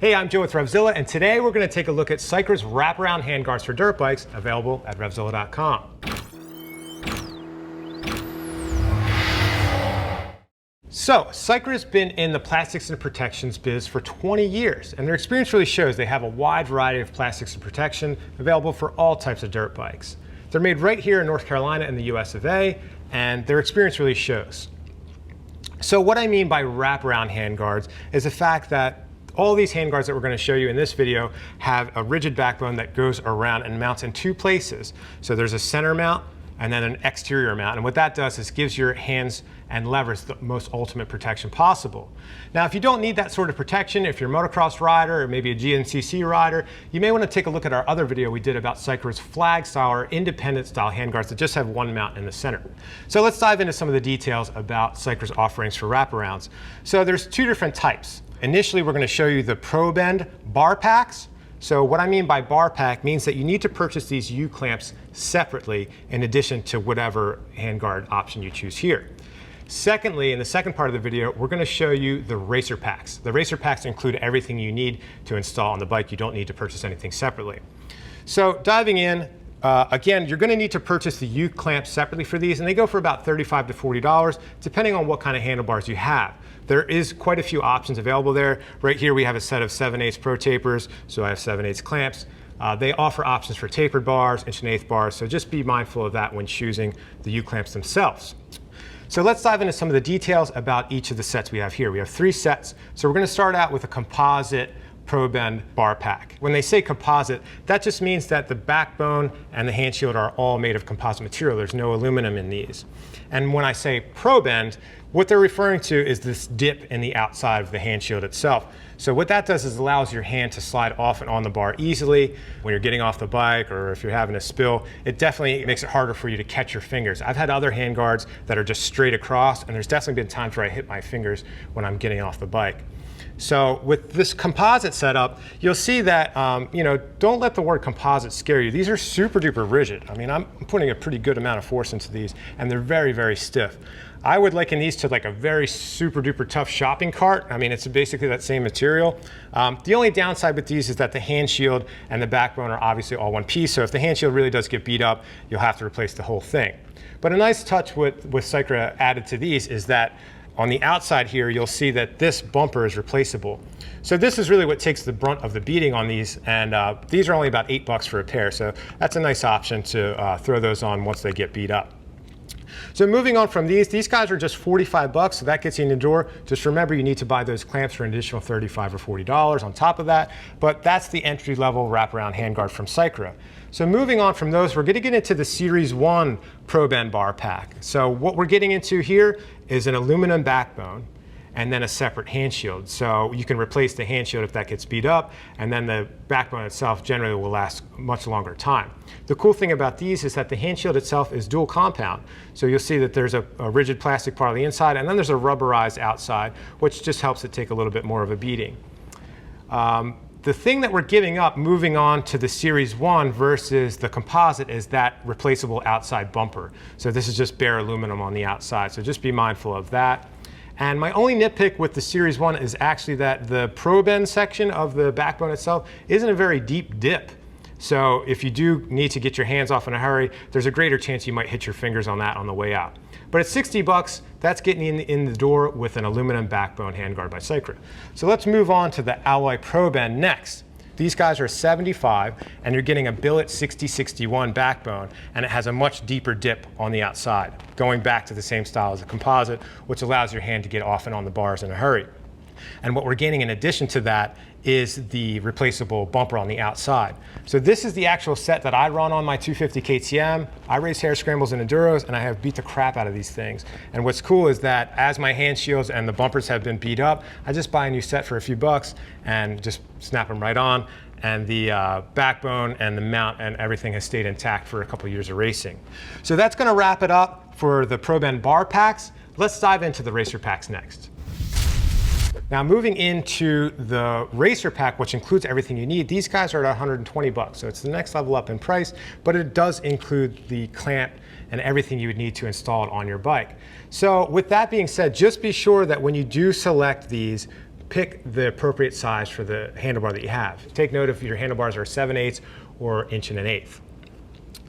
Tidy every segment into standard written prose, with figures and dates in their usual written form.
Hey, I'm Joe with RevZilla, and today we're going to take a look at Cycra's wraparound handguards for dirt bikes, available at RevZilla.com. So, Cycra's been in the plastics and protections biz for 20 years, and their experience really shows they have a wide variety of plastics and protection available for all types of dirt bikes. They're made right here in North Carolina in the US of A, and their experience really shows. So what I mean by wraparound handguards is the fact that all these handguards that we're going to show you in this video have a rigid backbone that goes around and mounts in two places. So there's a center mount and then an exterior mount. And what that does is gives your hands and levers the most ultimate protection possible. Now, if you don't need that sort of protection, if you're a motocross rider or maybe a GNCC rider, you may want to take a look at our other video we did about Cycra's flag style or independent style handguards that just have one mount in the center. So let's dive into some of the details about Cycra's offerings for wraparounds. So there's two different types. Initially, we're going to show you the Probend Bar Packs. So what I mean by bar pack means that you need to purchase these U-clamps separately in addition to whatever handguard option you choose here. Secondly, in the second part of the video, we're going to show you the racer packs. The racer packs include everything you need to install on the bike. You don't need to purchase anything separately. So diving in, again, you're going to need to purchase the U-clamps separately for these, and they go for about $35 to $40, depending on what kind of handlebars you have. There is quite a few options available there. Right here we have a set of 7/8 Pro tapers, so I have 7/8 clamps. They offer options for tapered bars, 1/8" bars, so just be mindful of that when choosing the U-clamps themselves. So let's dive into some of the details about each of the sets we have here. We have 3 sets, so we're going to start out with a composite Probend Bar Pack. When they say composite, that just means that the backbone and the hand shield are all made of composite material. There's no aluminum in these. And when I say Probend, what they're referring to is this dip in the outside of the hand shield itself. So what that does is allows your hand to slide off and on the bar easily when you're getting off the bike or if you're having a spill. It definitely makes it harder for you to catch your fingers. I've had other handguards that are just straight across, and there's definitely been times where I hit my fingers when I'm getting off the bike. So with this composite setup, you'll see that, don't let the word composite scare you. These are super duper rigid. I mean, I'm putting a pretty good amount of force into these, and they're very, very stiff. I would liken these to like a very super duper tough shopping cart. I mean, it's basically that same material. The only downside with these is that the hand shield and the backbone are obviously all one piece. So if the hand shield really does get beat up, you'll have to replace the whole thing. But a nice touch with Cycra added to these is that on the outside here, you'll see that this bumper is replaceable. So this is really what takes the brunt of the beating on these, and these are only about $8 for a pair. So that's a nice option to throw those on once they get beat up. So moving on from these guys are just $45, so that gets you in the door. Just remember, you need to buy those clamps for an additional $35 or $40 on top of that, but that's the entry-level wraparound handguard from Cycra. So moving on from those, we're going to get into the Series 1 Probend Bar Pack. So what we're getting into here is an aluminum backbone and then a separate hand shield. So you can replace the hand shield if that gets beat up, and then the backbone itself generally will last much longer time. The cool thing about these is that the hand shield itself is dual compound. So you'll see that there's a rigid plastic part on the inside, and then there's a rubberized outside, which just helps it take a little bit more of a beating. The thing that we're giving up moving on to the Series 1 versus the composite is that replaceable outside bumper. So this is just bare aluminum on the outside, so just be mindful of that. And my only nitpick with the Series 1 is actually that the Probend section of the backbone itself isn't a very deep dip. So if you do need to get your hands off in a hurry, there's a greater chance you might hit your fingers on that on the way out. But at $60, that's getting you in the door with an aluminum backbone handguard by Cycra. So let's move on to the Alloy Probend next. These guys are $75, and you're getting a billet 6061 backbone, and it has a much deeper dip on the outside, going back to the same style as a composite, which allows your hand to get off and on the bars in a hurry. And what we're getting in addition to that is the replaceable bumper on the outside. So this is the actual set that I run on my 250 KTM. I race hare scrambles and enduros, and I have beat the crap out of these things. And what's cool is that as my hand shields and the bumpers have been beat up, I just buy a new set for a few bucks and just snap them right on. And the backbone and the mount and everything has stayed intact for a couple years of racing. So that's going to wrap it up for the Probend Bar Packs. Let's dive into the racer packs next. Now moving into the racer pack, which includes everything you need, these guys are at $120, so it's the next level up in price, but it does include the clamp and everything you would need to install it on your bike. So with that being said, just be sure that when you do select these, pick the appropriate size for the handlebar that you have. Take note if your handlebars are 7/8 or 1.1 inch.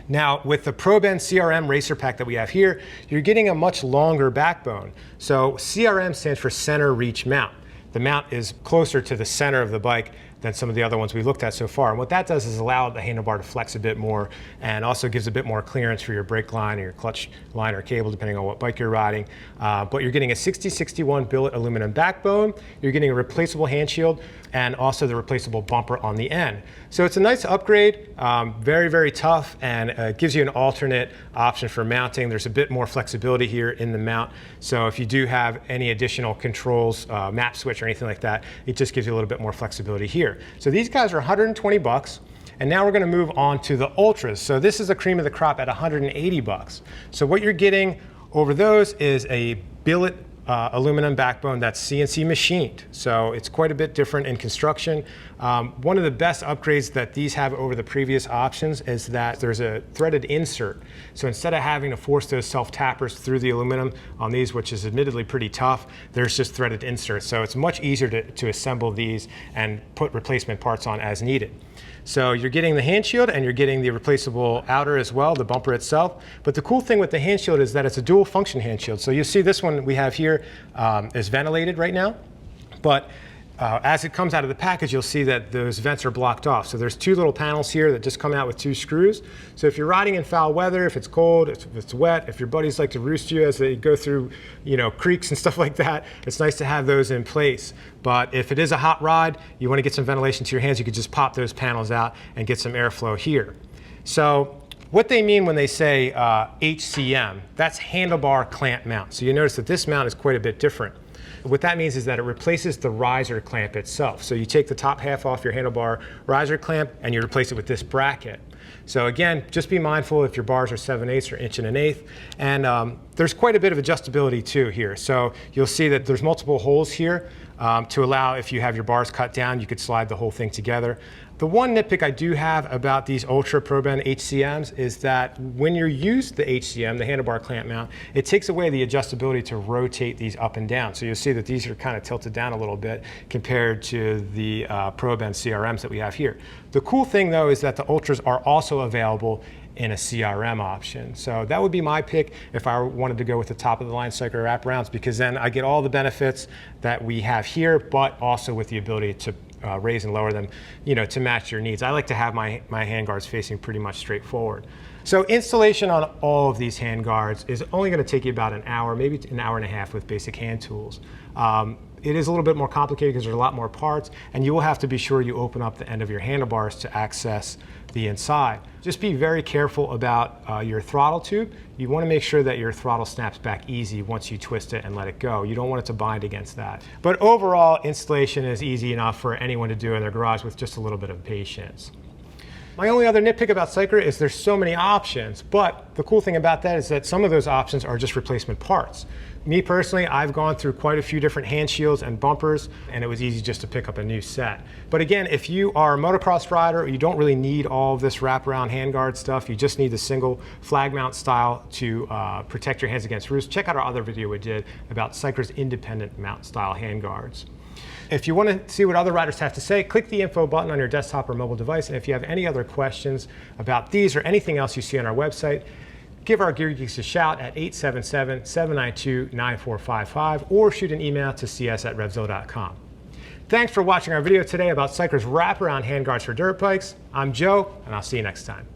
Now, with the Probend CRM racer pack that we have here, you're getting a much longer backbone. So CRM stands for center reach mount. The mount is closer to the center of the bike than some of the other ones we looked at so far. And what that does is allow the handlebar to flex a bit more and also gives a bit more clearance for your brake line or your clutch line or cable, depending on what bike you're riding. But you're getting a 6061 billet aluminum backbone, you're getting a replaceable hand shield, and also the replaceable bumper on the end. So it's a nice upgrade, very, very tough, and gives you an alternate option for mounting. There's a bit more flexibility here in the mount. So if you do have any additional controls, map switch or anything like that, it just gives you a little bit more flexibility here. So these guys are 120 bucks. And now we're going to move on to the Ultras. So this is the cream of the crop at 180 bucks. So what you're getting over those is a billet aluminum backbone that's CNC machined. So it's quite a bit different in construction. One of the best upgrades that these have over the previous options is that there's a threaded insert. So instead of having to force those self-tappers through the aluminum on these, which is admittedly pretty tough, there's just threaded inserts. So it's much easier to assemble these and put replacement parts on as needed. So you're getting the hand shield and you're getting the replaceable outer as well, the bumper itself. But the cool thing with the hand shield is that it's a dual function hand shield. So you see this one we have here is ventilated right now, but as it comes out of the package, you'll see that those vents are blocked off. So there's two little panels here that just come out with two screws. So if you're riding in foul weather, if it's cold, if it's wet, if your buddies like to roost you as they go through, creeks and stuff like that, it's nice to have those in place. But if it is a hot ride, you want to get some ventilation to your hands, you could just pop those panels out and get some airflow here. So what they mean when they say HCM, that's handlebar clamp mount. So you notice that this mount is quite a bit different. What that means is that it replaces the riser clamp itself. So you take the top half off your handlebar riser clamp and you replace it with this bracket. So again, just be mindful if your bars are 7/8 or 1.1 inch. And there's quite a bit of adjustability too here. So you'll see that there's multiple holes here to allow, if you have your bars cut down, you could slide the whole thing together. The one nitpick I do have about these Ultra Probend HCMs is that when you use the HCM, the handlebar clamp mount, it takes away the adjustability to rotate these up and down. So you'll see that these are kind of tilted down a little bit compared to the Probend CRMs that we have here. The cool thing though is that the Ultras are also available in a CRM option. So that would be my pick if I wanted to go with the top of the line Cycra Wraparounds, because then I get all the benefits that we have here, but also with the ability to raise and lower them, to match your needs. I like to have my handguards facing pretty much straight forward. So installation on all of these handguards is only going to take you about an hour, maybe an hour and a half with basic hand tools. It is a little bit more complicated because there's a lot more parts, and you will have to be sure you open up the end of your handlebars to access the inside. Just be very careful about your throttle tube. You want to make sure that your throttle snaps back easy once you twist it and let it go. You don't want it to bind against that. But overall, installation is easy enough for anyone to do in their garage with just a little bit of patience. My only other nitpick about Cycra is there's so many options, but the cool thing about that is that some of those options are just replacement parts. Me personally, I've gone through quite a few different hand shields and bumpers, and it was easy just to pick up a new set. But again, if you are a motocross rider, you don't really need all of this wraparound handguard stuff. You just need the single flag mount style to protect your hands against roost. Check out our other video we did about Cycra's independent mount style handguards. If you want to see what other riders have to say, click the info button on your desktop or mobile device. And if you have any other questions about these or anything else you see on our website, give our Gear Geeks a shout at 877-792-9455 or shoot an email to cs@revzilla.com. Thanks for watching our video today about Cycra's wraparound handguards for dirt bikes. I'm Joe, and I'll see you next time.